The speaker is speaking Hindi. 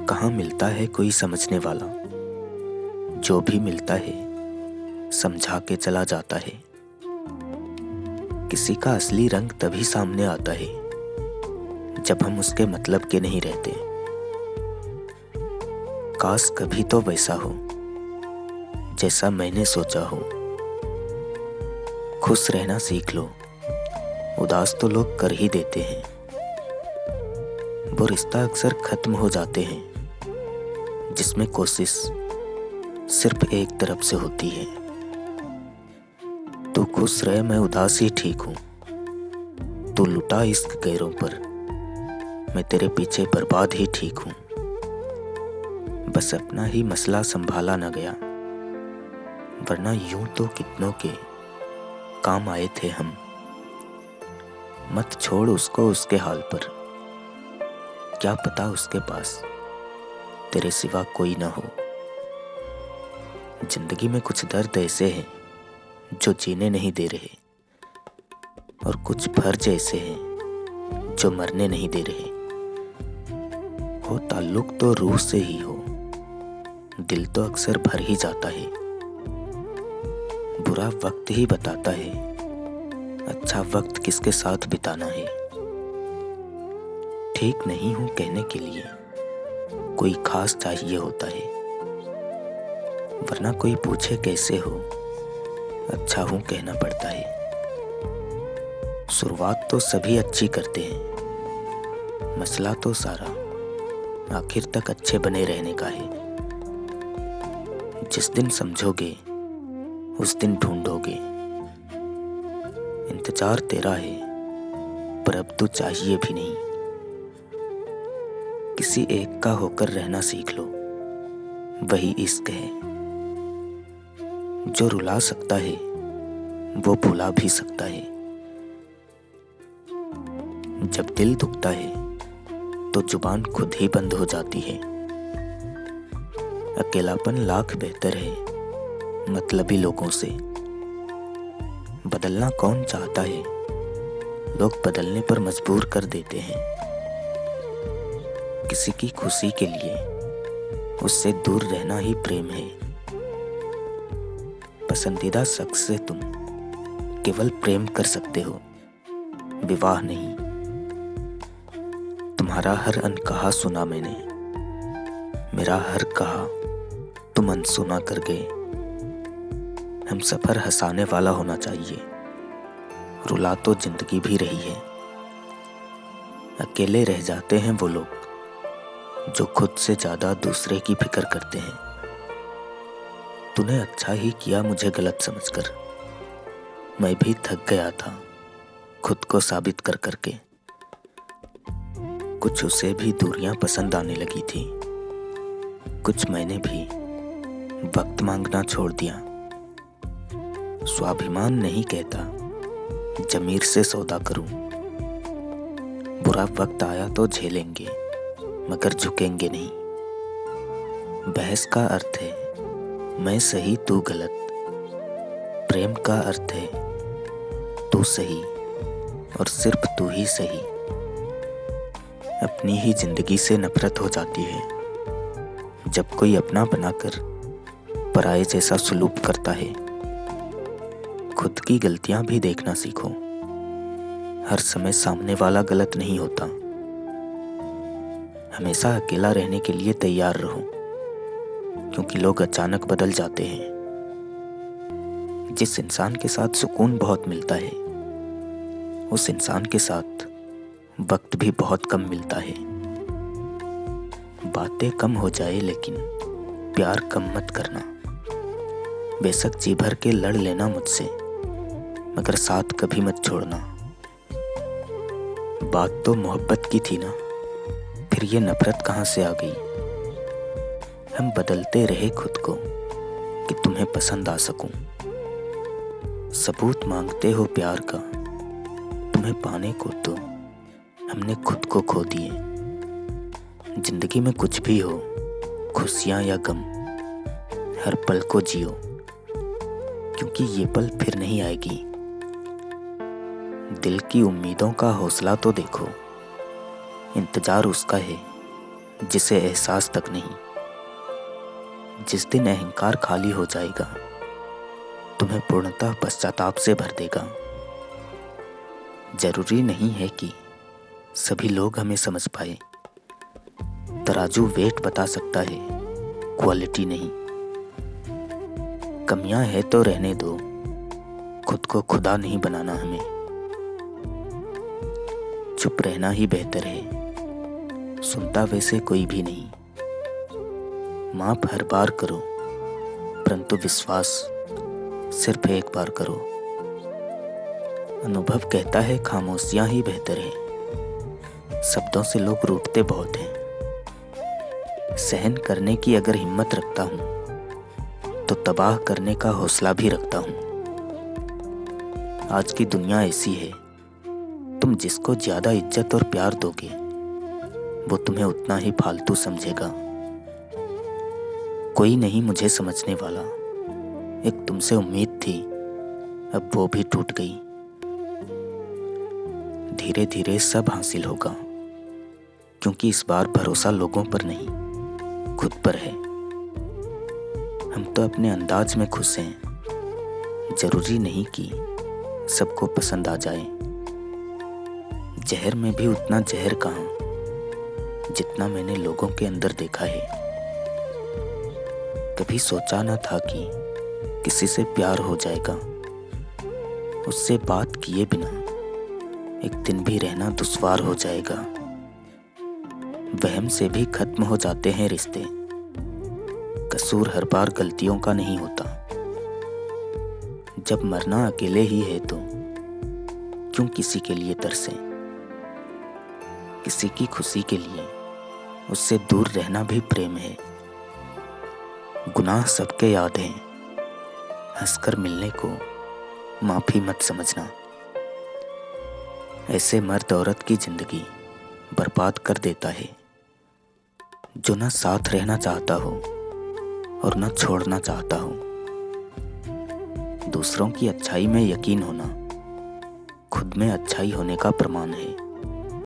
कहाँ मिलता है कोई समझने वाला, जो भी मिलता है समझा के चला जाता है। किसी का असली रंग तभी सामने आता है जब हम उसके मतलब के नहीं रहते। काश कभी तो वैसा हो जैसा मैंने सोचा हो। खुश रहना सीख लो, उदास तो लोग कर ही देते हैं। वो रिश्ता अक्सर खत्म हो जाते हैं जिसमें कोशिश सिर्फ एक तरफ से होती है। तू खुश रहे, मैं उदास ही ठीक हूँ। तू लुटा इश्क गैरों पर, मैं तेरे पीछे बर्बाद ही ठीक हूँ। बस अपना ही मसला संभाला न गया, वरना यूं तो कितनों के काम आए थे हम। मत छोड़ उसको उसके हाल पर, क्या पता उसके पास तेरे सिवा कोई ना हो। जिंदगी में कुछ दर्द ऐसे हैं जो जीने नहीं दे रहे, और कुछ फर्ज ऐसे हैं जो मरने नहीं दे रहे। हो ताल्लुक तो रूह से ही हो, दिल तो अक्सर भर ही जाता है। बुरा वक्त ही बताता है अच्छा वक्त किसके साथ बिताना है। ठीक नहीं हूं कहने के लिए कोई खास चाहिए होता है, वरना कोई पूछे कैसे हो, अच्छा हूं कहना पड़ता है। शुरुआत तो सभी अच्छी करते हैं, मसला तो सारा आखिर तक अच्छे बने रहने का है। जिस दिन समझोगे उस दिन ढूंढोगे। इंतजार तेरा है पर अब तो चाहिए भी नहीं। किसी एक का होकर रहना सीख लो, वही इश्क है। जो रुला सकता है वो भुला भी सकता है। जब दिल दुखता है तो जुबान खुद ही बंद हो जाती है। अकेलापन लाख बेहतर है मतलबी लोगों से। बदलना कौन चाहता है, लोग बदलने पर मजबूर कर देते हैं। किसी की खुशी के लिए उससे दूर रहना ही प्रेम है। पसंदीदा शख्स से तुम केवल प्रेम कर सकते हो, विवाह नहीं। तुम्हारा हर अनकहा सुना मैंने, मेरा हर कहा तुम अनसुना कर गए। हम सफर हंसाने वाला होना चाहिए, रुला तो जिंदगी भी रही है। अकेले रह जाते हैं वो लोग जो खुद से ज्यादा दूसरे की फिक्र करते हैं। तूने अच्छा ही किया मुझे गलत समझकर, मैं भी थक गया था खुद को साबित कर करके। कुछ उसे भी दूरियां पसंद आने लगी थी, कुछ मैंने भी वक्त मांगना छोड़ दिया। स्वाभिमान नहीं कहता जमीर से सौदा करूं। बुरा वक्त आया तो झेलेंगे मगर झुकेंगे नहीं। बहस का अर्थ है मैं सही तू गलत, प्रेम का अर्थ है तू सही और सिर्फ तू ही सही। अपनी ही जिंदगी से नफरत हो जाती है जब कोई अपना बनाकर पराये जैसा सुलूक करता है। खुद की गलतियां भी देखना सीखो, हर समय सामने वाला गलत नहीं होता। हमेशा अकेला रहने के लिए तैयार रहो, क्योंकि लोग अचानक बदल जाते हैं। जिस इंसान के साथ सुकून बहुत मिलता है उस इंसान के साथ वक्त भी बहुत कम मिलता है। बातें कम हो जाए लेकिन प्यार कम मत करना। बेशक जी भर के लड़ लेना मुझसे, मगर साथ कभी मत छोड़ना। बात तो मोहब्बत की थी ना, फिर ये नफरत कहाँ से आ गई। हम बदलते रहे खुद को कि तुम्हें पसंद आ सकूं। सबूत मांगते हो प्यार का, तुम्हें पाने को तो हमने खुद को खो दिए। जिंदगी में कुछ भी हो, खुशियां या गम, हर पल को जियो, क्योंकि ये पल फिर नहीं आएगी। दिल की उम्मीदों का हौसला तो देखो, इंतजार उसका है जिसे एहसास तक नहीं। जिस दिन अहंकार खाली हो जाएगा, तुम्हें पूर्णतः पश्चाताप से भर देगा। जरूरी नहीं है कि सभी लोग हमें समझ पाए। तराजू वेट बता सकता है, क्वालिटी नहीं। कमियां है तो रहने दो, खुद को खुदा नहीं बनाना हमें। चुप रहना ही बेहतर है, सुनता वैसे कोई भी नहीं। माफ हर बार करो, परंतु विश्वास सिर्फ एक बार करो। अनुभव कहता है खामोशियां ही बेहतर है। शब्दों से लोग रूठते बहुत हैं। सहन करने की अगर हिम्मत रखता हूं, तो तबाह करने का हौसला भी रखता हूं। आज की दुनिया ऐसी है, तुम जिसको ज्यादा इज्जत और प्यार दोगे, वो तुम्हें उतना ही फालतू समझेगा। कोई नहीं मुझे समझने वाला, एक तुमसे उम्मीद थी, अब वो भी टूट गई। धीरे धीरे सब हासिल होगा, क्योंकि इस बार भरोसा लोगों पर नहीं, खुद पर है। हम तो अपने अंदाज में खुश हैं, जरूरी नहीं कि सबको पसंद आ जाए। जहर में भी उतना जहर कहाँ, जितना मैंने लोगों के अंदर देखा है। कभी सोचा न था कि किसी से प्यार हो जाएगा। उससे बात किए बिना एक दिन भी रहना दुश्वार हो जाएगा। वहम से भी खत्म हो जाते हैं रिश्ते। कसूर हर बार गलतियों का नहीं होता। जब मरना अकेले ही है तो क्यों किसी के लिए तरसे। किसी की खुशी के लिए उससे दूर रहना भी प्रेम है। गुनाह सबके याद हैं, हंसकर मिलने को माफी मत समझना। ऐसे मर्द औरत की जिंदगी बर्बाद कर देता है, जो न साथ रहना चाहता हो और न छोड़ना चाहता हो। दूसरों की अच्छाई में यकीन होना खुद में अच्छाई होने का प्रमाण है।